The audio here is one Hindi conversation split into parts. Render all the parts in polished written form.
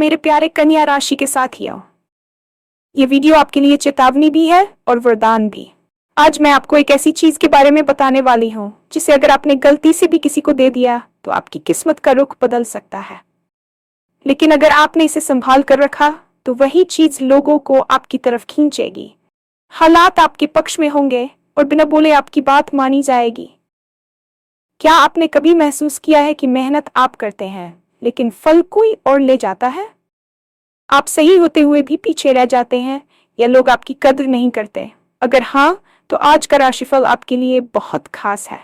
मेरे प्यारे कन्या राशि के साथियों, ये वीडियो आपके लिए चेतावनी भी है और वरदान भी। आज मैं आपको एक ऐसी चीज के बारे में बताने वाली हूँ जिसे अगर आपने गलती से भी किसी को दे दिया तो आपकी किस्मत का रुख बदल सकता है। लेकिन अगर आपने इसे संभाल कर रखा तो वही चीज लोगों को आपकी तरफ खींचेगी। हालात आपके पक्ष में होंगे और बिना बोले आपकी बात मानी जाएगी। क्या आपने कभी महसूस किया है कि मेहनत आप करते हैं लेकिन फल कोई और ले जाता है? आप सही होते हुए भी पीछे रह जाते हैं या लोग आपकी कद्र नहीं करते? अगर हाँ, तो आज का राशिफल आपके लिए बहुत खास है।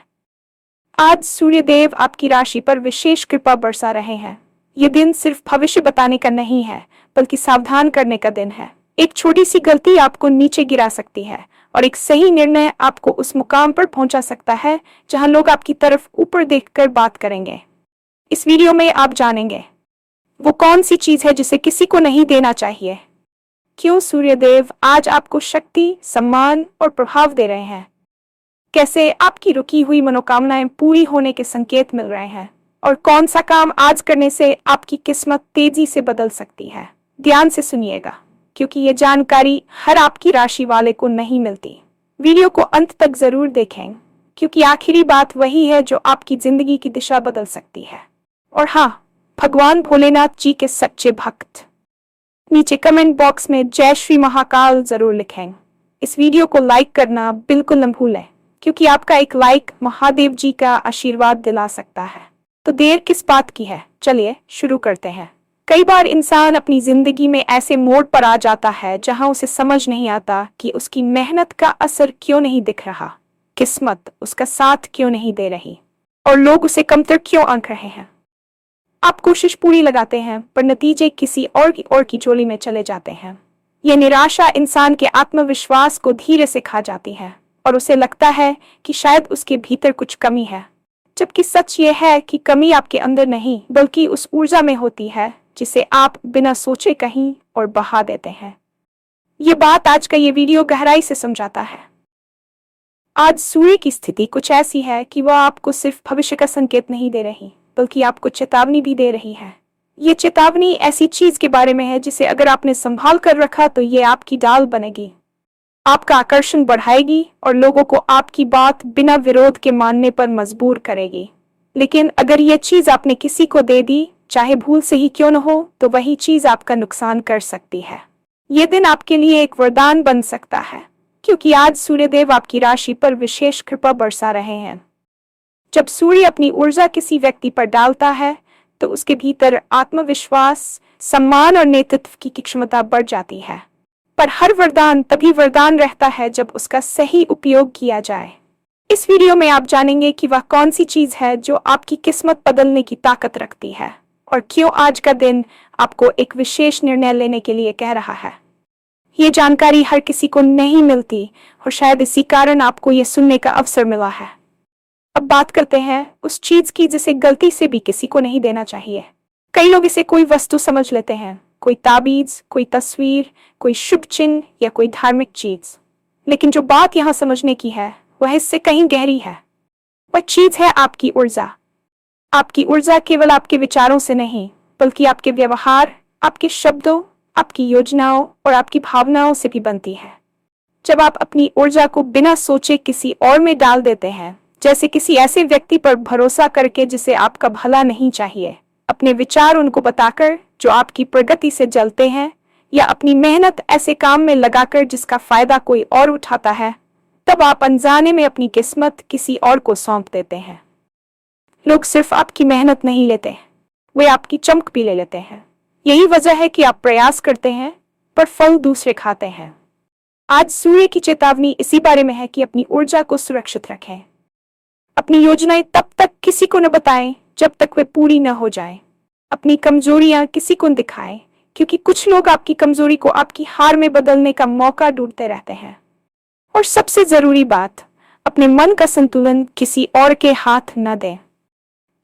आज सूर्यदेव आपकी राशि पर विशेष कृपा बरसा रहे हैं। ये दिन सिर्फ भविष्य बताने का नहीं है, बल्कि सावधान करने का दिन है। एक छोटी सी गलती आपको नीचे गिरा सकती है और एक सही निर्णय आपको उस मुकाम पर पहुंचा सकता है जहां लोग आपकी तरफ ऊपर देखकर बात करेंगे। इस वीडियो में आप जानेंगे वो कौन सी चीज है जिसे किसी को नहीं देना चाहिए, क्यों सूर्यदेव आज आपको शक्ति, सम्मान और प्रभाव दे रहे हैं, कैसे आपकी रुकी हुई मनोकामनाएं पूरी होने के संकेत मिल रहे हैं, और कौन सा काम आज करने से आपकी किस्मत तेजी से बदल सकती है। ध्यान से सुनिएगा, क्योंकि ये जानकारी हर आपकी राशि वाले को नहीं मिलती। वीडियो को अंत तक जरूर देखें, क्योंकि आखिरी बात वही है जो आपकी जिंदगी की दिशा बदल सकती है। और हाँ, भगवान भोलेनाथ जी के सच्चे भक्त नीचे कमेंट बॉक्स में जय श्री महाकाल जरूर लिखें। इस वीडियो को लाइक करना बिल्कुल न भूलें, क्योंकि आपका एक लाइक महादेव जी का आशीर्वाद दिला सकता है। तो देर किस बात की है, चलिए शुरू करते हैं। कई बार इंसान अपनी जिंदगी में ऐसे मोड़ पर आ जाता है जहां उसे समझ नहीं आता कि उसकी मेहनत का असर क्यों नहीं दिख रहा, किस्मत उसका साथ क्यों नहीं दे रही, और लोग उसे कमतर क्यों आंक रहे हैं। आप कोशिश पूरी लगाते हैं पर नतीजे किसी और की झोली में चले जाते हैं। ये निराशा इंसान के आत्मविश्वास को धीरे से खा जाती है और उसे लगता है कि शायद उसके भीतर कुछ कमी है, जबकि सच ये है कि कमी आपके अंदर नहीं बल्कि उस ऊर्जा में होती है जिसे आप बिना सोचे कहीं और बहा देते हैं। ये बात आज का ये वीडियो गहराई से समझाता है। आज सूर्य की स्थिति कुछ ऐसी है कि वह आपको सिर्फ भविष्य का संकेत नहीं दे रही, बल्कि आपको चेतावनी भी दे रही है। ये चेतावनी ऐसी चीज के बारे में है जिसे अगर आपने संभाल कर रखा तो ये आपकी ढाल बनेगी, आपका आकर्षण बढ़ाएगी और लोगों को आपकी बात बिना विरोध के मानने पर मजबूर करेगी। लेकिन अगर ये चीज आपने किसी को दे दी, चाहे भूल से ही क्यों न हो, तो वही चीज आपका नुकसान कर सकती है। ये दिन आपके लिए एक वरदान बन सकता है, क्योंकि आज सूर्यदेव आपकी राशि पर विशेष कृपा बरसा रहे हैं। जब सूर्य अपनी ऊर्जा किसी व्यक्ति पर डालता है तो उसके भीतर आत्मविश्वास, सम्मान और नेतृत्व की क्षमता बढ़ जाती है। पर हर वरदान तभी वरदान रहता है जब उसका सही उपयोग किया जाए। इस वीडियो में आप जानेंगे कि वह कौन सी चीज है जो आपकी किस्मत बदलने की ताकत रखती है और क्यों आज का दिन आपको एक विशेष निर्णय लेने के लिए कह रहा है। ये जानकारी हर किसी को नहीं मिलती और शायद इसी कारण आपको ये सुनने का अवसर मिला है। अब बात करते हैं उस चीज की जिसे गलती से भी किसी को नहीं देना चाहिए। कई लोग इसे कोई वस्तु समझ लेते हैं, कोई ताबीज, कोई तस्वीर, कोई शुभ चिन्ह या कोई धार्मिक चीज। लेकिन जो बात यहाँ समझने की है वह इससे कहीं गहरी है। वह चीज है आपकी ऊर्जा। आपकी ऊर्जा केवल आपके विचारों से नहीं, बल्कि आपके व्यवहार, आपके शब्दों, आपकी योजनाओं और आपकी भावनाओं से भी बनती है। जब आप अपनी ऊर्जा को बिना सोचे किसी और में डाल देते हैं, जैसे किसी ऐसे व्यक्ति पर भरोसा करके जिसे आपका भला नहीं चाहिए, अपने विचार उनको बताकर जो आपकी प्रगति से जलते हैं, या अपनी मेहनत ऐसे काम में लगाकर जिसका फायदा कोई और उठाता है, तब आप अनजाने में अपनी किस्मत किसी और को सौंप देते हैं। लोग सिर्फ आपकी मेहनत नहीं लेते, वे आपकी चमक भी ले लेते हैं। यही वजह है कि आप प्रयास करते हैं पर फल दूसरे खाते हैं। आज सूर्य की चेतावनी इसी बारे में है कि अपनी ऊर्जा को सुरक्षित रखें। अपनी योजनाएं तब तक किसी को न बताएं जब तक वे पूरी न हो जाएं। अपनी कमजोरियां किसी को न दिखाएं, क्योंकि कुछ लोग आपकी कमजोरी को आपकी हार में बदलने का मौका ढूंढते रहते हैं। और सबसे जरूरी बात, अपने मन का संतुलन किसी और के हाथ न दें।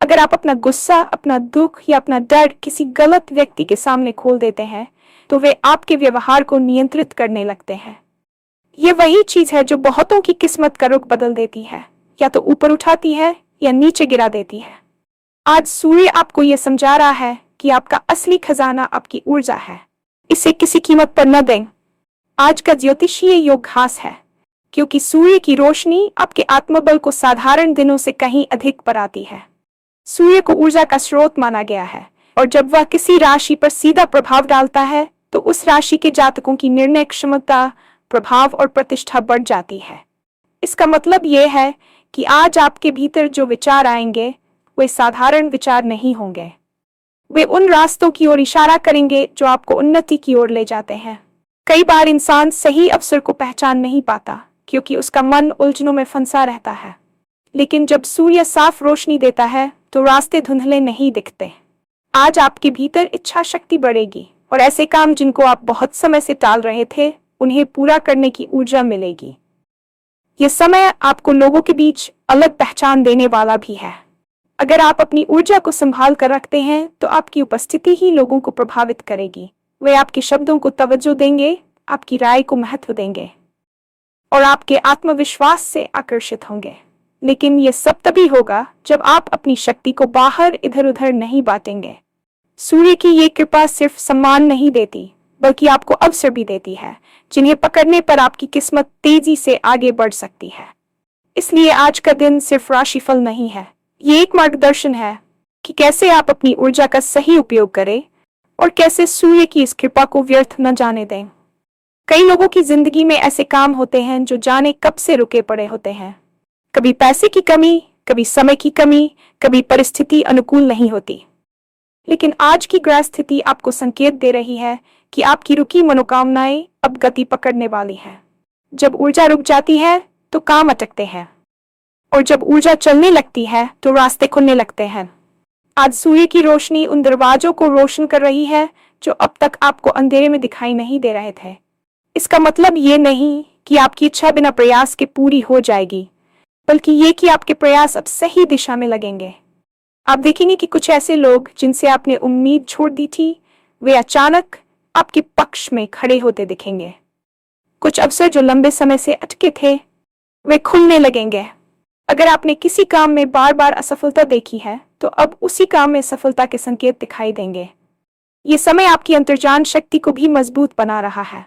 अगर आप अपना गुस्सा, अपना दुख या अपना डर किसी गलत व्यक्ति के सामने खोल देते हैं तो वे आपके व्यवहार को नियंत्रित करने लगते हैं। ये वही चीज है जो बहुतों की किस्मत का रुख बदल देती है, या तो ऊपर उठाती है या नीचे गिरा देती है। आज सूर्य आपको यह समझा रहा है कि आपका असली खजाना आपकी ऊर्जा है। इसे किसी कीमत पर न दें। आज का ज्योतिषीय योग खास है क्योंकि सूर्य की रोशनी आपके आत्मबल को साधारण दिनों से कहीं अधिक बढ़ाती है। सूर्य को ऊर्जा का स्रोत माना गया है और जब वह किसी राशि पर सीधा प्रभाव डालता है तो उस राशि के जातकों की निर्णय क्षमता, प्रभाव और प्रतिष्ठा बढ़ जाती है। इसका मतलब यह है कि आज आपके भीतर जो विचार आएंगे वे साधारण विचार नहीं होंगे। वे उन रास्तों की ओर इशारा करेंगे जो आपको उन्नति की ओर ले जाते हैं। कई बार इंसान सही अवसर को पहचान नहीं पाता क्योंकि उसका मन उलझनों में फंसा रहता है, लेकिन जब सूर्य साफ रोशनी देता है तो रास्ते धुंधले नहीं दिखते। आज आपके भीतर इच्छा शक्ति बढ़ेगी और ऐसे काम जिनको आप बहुत समय से टाल रहे थे उन्हें पूरा करने की ऊर्जा मिलेगी। यह समय आपको लोगों के बीच अलग पहचान देने वाला भी है। अगर आप अपनी ऊर्जा को संभाल कर रखते हैं तो आपकी उपस्थिति ही लोगों को प्रभावित करेगी। वे आपके शब्दों को तवज्जो देंगे, आपकी राय को महत्व देंगे और आपके आत्मविश्वास से आकर्षित होंगे। लेकिन यह सब तभी होगा जब आप अपनी शक्ति को बाहर इधर उधर नहीं बांटेंगे। सूर्य की ये कृपा सिर्फ सम्मान नहीं देती बल्कि आपको अवसर भी देती है जिन्हें पकड़ने पर आपकी किस्मत तेजी से आगे बढ़ सकती है। इसलिए आज का दिन सिर्फ राशिफल नहीं है, ये एक मार्गदर्शन है कि कैसे आप अपनी ऊर्जा का सही उपयोग करें और कैसे सूर्य की इस कृपा को व्यर्थ न जाने दें। कई लोगों की जिंदगी में ऐसे काम होते हैं जो जाने कब से रुके पड़े होते हैं। कभी पैसे की कमी, कभी समय की कमी, कभी परिस्थिति अनुकूल नहीं होती। लेकिन आज की ग्रह स्थिति आपको संकेत दे रही है कि आपकी रुकी मनोकामनाएं अब गति पकड़ने वाली हैं। जब ऊर्जा रुक जाती है तो काम अटकते हैं और जब ऊर्जा चलने लगती है तो रास्ते खुलने लगते हैं। आज सूर्य की रोशनी उन दरवाजों को रोशन कर रही है जो अब तक आपको अंधेरे में दिखाई नहीं दे रहे थे। इसका मतलब ये नहीं कि आपकी इच्छा बिना प्रयास के पूरी हो जाएगी, बल्कि ये कि आपके प्रयास अब सही दिशा में लगेंगे। आप देखेंगे कि कुछ ऐसे लोग जिनसे आपने उम्मीद छोड़ दी थी वे अचानक आपके पक्ष में खड़े होते दिखेंगे। कुछ अवसर जो लंबे समय से अटके थे वे खुलने लगेंगे। अगर आपने किसी काम में बार बार असफलता देखी है तो अब उसी काम में सफलता के संकेत दिखाई देंगे। ये समय आपकी अंतर्ज्ञान शक्ति को भी मजबूत बना रहा है।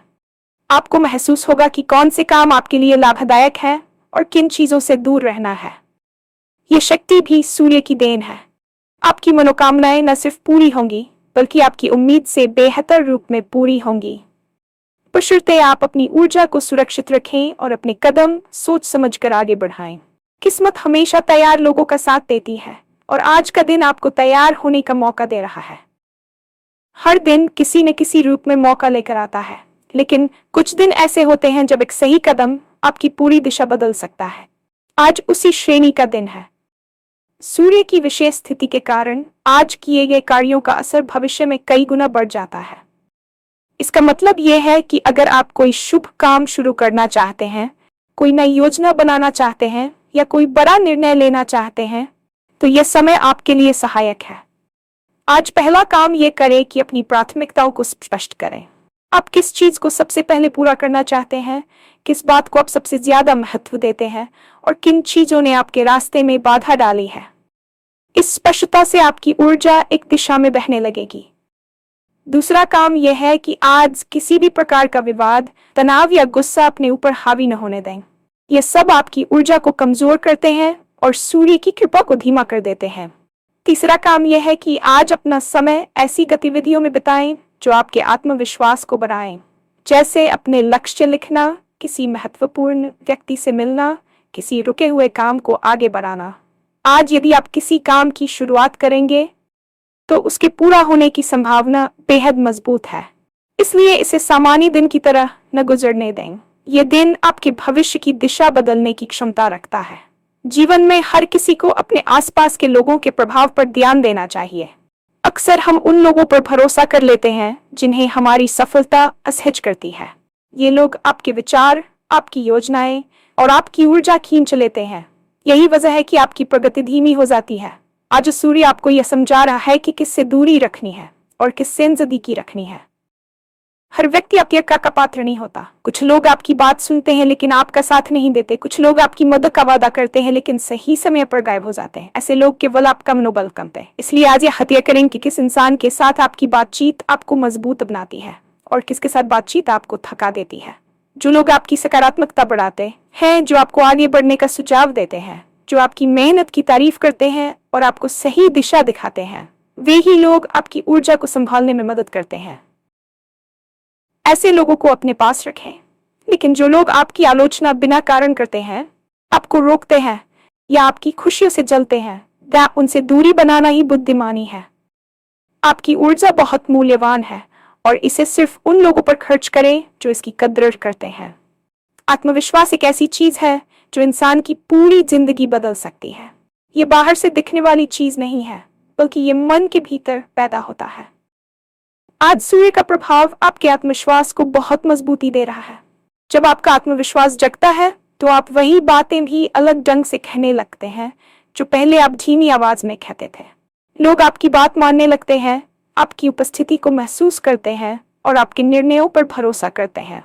आपको महसूस होगा कि कौन से काम आपके लिए लाभदायक है और किन चीजों से दूर रहना है। ये शक्ति भी सूर्य की देन है। आपकी मनोकामनाएं न सिर्फ पूरी होंगी बल्कि आपकी उम्मीद से बेहतर रूप में पूरी होंगी, बशर्ते आप अपनी ऊर्जा को सुरक्षित रखें और अपने कदम सोच समझकर आगे बढ़ाएं। किस्मत हमेशा तैयार लोगों का साथ देती है और आज का दिन आपको तैयार होने का मौका दे रहा है। हर दिन किसी न किसी रूप में मौका लेकर आता है, लेकिन कुछ दिन ऐसे होते हैं जब एक सही कदम आपकी पूरी दिशा बदल सकता है। आज उसी श्रेणी का दिन है। सूर्य की विशेष स्थिति के कारण आज किए गए कार्यों का असर भविष्य में कई गुना बढ़ जाता है। इसका मतलब यह है कि अगर आप कोई शुभ काम शुरू करना चाहते हैं, कोई नई योजना बनाना चाहते हैं या कोई बड़ा निर्णय लेना चाहते हैं तो यह समय आपके लिए सहायक है। आज पहला काम यह करें कि अपनी प्राथमिकताओं को स्पष्ट करें। आप किस चीज को सबसे पहले पूरा करना चाहते हैं, किस बात को आप सबसे ज्यादा महत्व देते हैं और किन चीजों ने आपके रास्ते में बाधा डाली है। इस स्पष्टता से आपकी ऊर्जा एक दिशा में बहने लगेगी। दूसरा काम यह है कि आज किसी भी प्रकार का विवाद, तनाव या गुस्सा अपने ऊपर हावी न होने दें। ये सब आपकी ऊर्जा को कमजोर करते हैं और सूर्य की कृपा को धीमा कर देते हैं। तीसरा काम यह है कि आज अपना समय ऐसी गतिविधियों में बिताएं जो आपके आत्मविश्वास को बढ़ाएं, जैसे अपने लक्ष्य लिखना, किसी महत्वपूर्ण व्यक्ति से मिलना, किसी रुके हुए काम को आगे बढ़ाना। आज यदि आप किसी काम की शुरुआत करेंगे तो उसके पूरा होने की संभावना बेहद मजबूत है। इसलिए इसे सामान्य दिन की तरह न गुजरने दें। यह दिन आपके भविष्य की दिशा बदलने की क्षमता रखता है। जीवन में हर किसी को अपने आसपास के लोगों के प्रभाव पर ध्यान देना चाहिए। अक्सर हम उन लोगों पर भरोसा कर लेते हैं जिन्हें हमारी सफलता असहज करती है। ये लोग आपके विचार, आपकी योजनाएं और आपकी ऊर्जा खींच लेते हैं। यही वजह है कि आपकी प्रगति धीमी हो जाती है। आज सूर्य आपको यह समझा रहा है कि किससे दूरी रखनी है और किससे नजदीकी रखनी है। हर व्यक्ति आपकी हक्का का पात्र नहीं होता। कुछ लोग आपकी बात सुनते हैं लेकिन आपका साथ नहीं देते। कुछ लोग आपकी मदद का वादा करते हैं लेकिन सही समय पर गायब हो जाते हैं। ऐसे लोग केवल आपका मनोबल कमते हैं। इसलिए आज ये हत्या करें कि किस इंसान के साथ आपकी बातचीत आपको मजबूत बनाती है और किसके साथ बातचीत आपको थका देती है। जो लोग आपकी सकारात्मकता बढ़ाते हैं, जो आपको आगे बढ़ने का सुझाव देते हैं, जो आपकी मेहनत की तारीफ करते हैं और आपको सही दिशा दिखाते हैं, वे ही लोग आपकी ऊर्जा को संभालने में मदद करते हैं। ऐसे लोगों को अपने पास रखें। लेकिन जो लोग आपकी आलोचना बिना कारण करते हैं, आपको रोकते हैं या आपकी खुशियों से जलते हैं, उनसे दूरी बनाना ही बुद्धिमानी है। आपकी ऊर्जा बहुत मूल्यवान है और इसे सिर्फ उन लोगों पर खर्च करें जो इसकी कद्र करते हैं। आत्मविश्वास एक ऐसी चीज है जो इंसान की पूरी जिंदगी बदल सकती है। ये बाहर से दिखने वाली चीज नहीं है, बल्कि ये मन के भीतर पैदा होता है। आज सूर्य का प्रभाव आपके आत्मविश्वास को बहुत मजबूती दे रहा है। जब आपका आत्मविश्वास जगता है तो आप वही बातें भी अलग ढंग से कहने लगते हैं जो पहले आप धीमी आवाज में कहते थे। लोग आपकी बात मानने लगते हैं, आपकी उपस्थिति को महसूस करते हैं और आपके निर्णयों पर भरोसा करते हैं।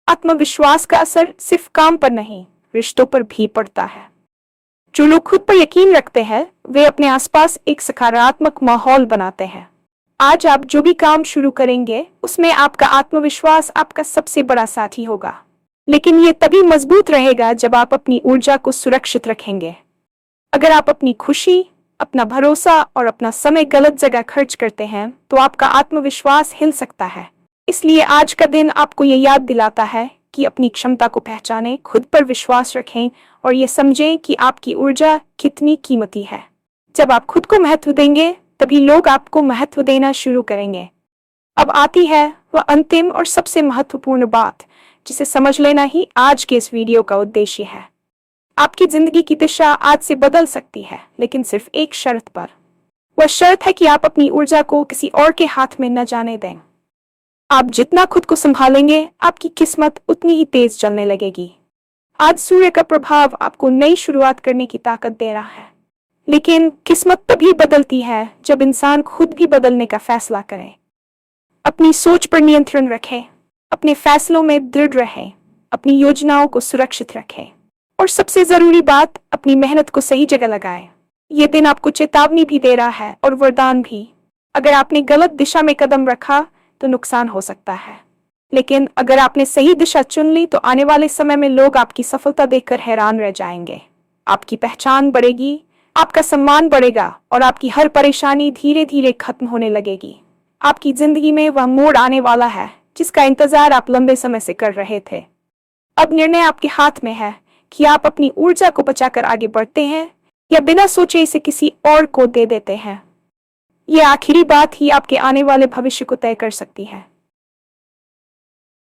आत्मविश्वास का असर सिर्फ काम पर नहीं, रिश्तों पर भी पड़ता है। जो लोग खुद पर यकीन रखते हैं, वे अपने आसपास एक सकारात्मक माहौल बनाते हैं। आज आप जो भी काम शुरू करेंगे, उसमें आपका आत्मविश्वास आपका सबसे बड़ा साथी होगा। लेकिन ये तभी मजबूत रहेगा जब आप अपनी ऊर्जा को सुरक्षित रखेंगे। अगर आप अपनी खुशी, अपना भरोसा और अपना समय गलत जगह खर्च करते हैं, तो आपका आत्मविश्वास हिल सकता है। इसलिए आज का दिन आपको ये याद दिलाता है कि अपनी क्षमता को पहचानें, खुद पर विश्वास रखें और ये समझें कि आपकी ऊर्जा कितनी कीमती है। जब आप खुद को महत्व देंगे, तभी लोग आपको महत्व देना शुरू करेंगे। अब आती है वह अंतिम और सबसे महत्वपूर्ण बात, जिसे समझ लेना ही आज के इस वीडियो का उद्देश्य है। आपकी जिंदगी की दिशा आज से बदल सकती है, लेकिन सिर्फ एक शर्त पर। वह शर्त है कि आप अपनी ऊर्जा को किसी और के हाथ में न जाने दें। आप जितना खुद को संभालेंगे, आपकी किस्मत उतनी ही तेज चलने लगेगी। आज सूर्य का प्रभाव आपको नई शुरुआत करने की ताकत दे रहा है। लेकिन किस्मत तभी बदलती है जब इंसान खुद भी बदलने का फैसला करे। अपनी सोच पर नियंत्रण रखें, अपने फैसलों में दृढ़ रहें, अपनी योजनाओं को सुरक्षित रखें और सबसे जरूरी बात, अपनी मेहनत को सही जगह लगाएं। ये दिन आपको चेतावनी भी दे रहा है और वरदान भी। अगर आपने गलत दिशा में कदम रखा तो नुकसान हो सकता है, लेकिन अगर आपने सही दिशा चुन ली तो आने वाले समय में लोग आपकी सफलता देखकर हैरान रह जाएंगे। आपकी पहचान बढ़ेगी, आपका सम्मान बढ़ेगा और आपकी हर परेशानी धीरे धीरे खत्म होने लगेगी। आपकी जिंदगी में वह मोड़ आने वाला है जिसका इंतजार आप लंबे समय से कर रहे थे। अब निर्णय आपके हाथ में है कि आप अपनी ऊर्जा को बचाकर आगे बढ़ते हैं या बिना सोचे इसे किसी और को दे देते हैं। ये आखिरी बात ही आपके आने वाले भविष्य को तय कर सकती है।